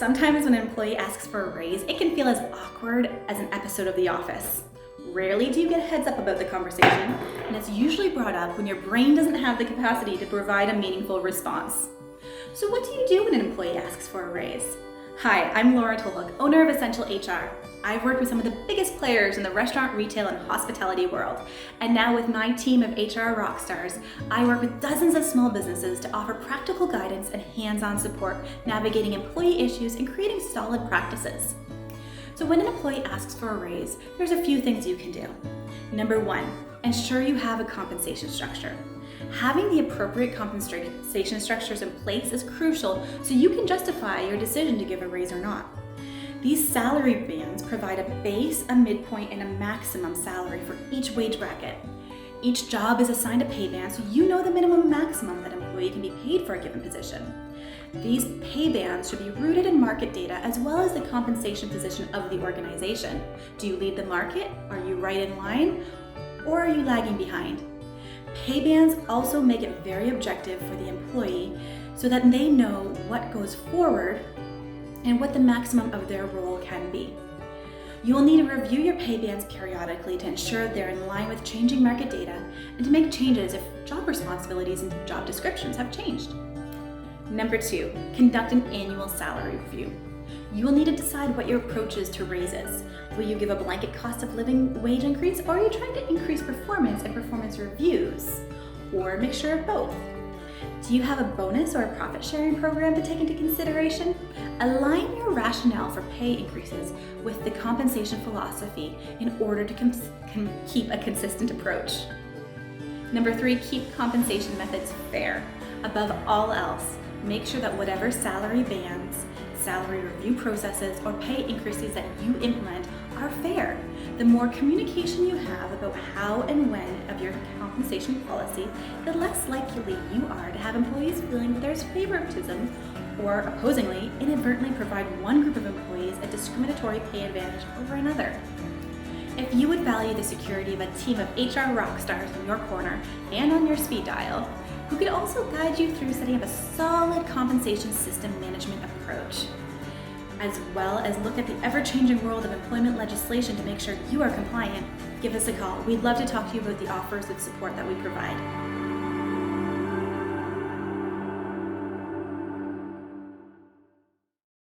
Sometimes when an employee asks for a raise, it can feel as awkward as an episode of The Office. Rarely do you get a heads up about the conversation, and it's usually brought up when your brain doesn't have the capacity to provide a meaningful response. So what do you do when an employee asks for a raise? Hi, I'm Laura Tolhook, owner of Essential HR. I've worked with some of the biggest players in the restaurant, retail, and hospitality world. And now with my team of HR rock stars, I work with dozens of small businesses to offer practical guidance and hands-on support, navigating employee issues and creating solid practices. So when an employee asks for a raise, there's a few things you can do. Number one, ensure you have a compensation structure. Having the appropriate compensation structures in place is crucial so you can justify your decision to give a raise or not. These salary bands provide a base, a midpoint, and a maximum salary for each wage bracket. Each job is assigned a pay band so you know the minimum and maximum that an employee can be paid for a given position. These pay bands should be rooted in market data as well as the compensation position of the organization. Do you lead the market? Are you right in line? Or are you lagging behind? Pay bands also make it very objective for the employee so that they know what goes forward and what the maximum of their role can be. You will need to review your pay bands periodically to ensure they're in line with changing market data and to make changes if job responsibilities and job descriptions have changed. Number two, conduct an annual salary review. You will need to decide what your approach is to raises. Will you give a blanket cost of living wage increase, or are you trying to increase performance and performance reviews, or a mixture of both? Do you have a bonus or a profit sharing program to take into consideration? Align your rationale for pay increases with the compensation philosophy in order to keep a consistent approach. Number three, keep compensation methods fair. Above all else, make sure that whatever salary bands, salary review processes, or pay increases that you implement are fair. The more communication you have about how and when of your compensation policy, the less likely you are to have employees feeling that there's favoritism or, opposingly, inadvertently provide one group of employees a discriminatory pay advantage over another. If you would value the security of a team of HR rock stars in your corner and on your speed dial, who could also guide you through setting up a solid compensation system management approach, as well as look at the ever-changing world of employment legislation to make sure you are compliant, give us a call. We'd love to talk to you about the offers of support that we provide.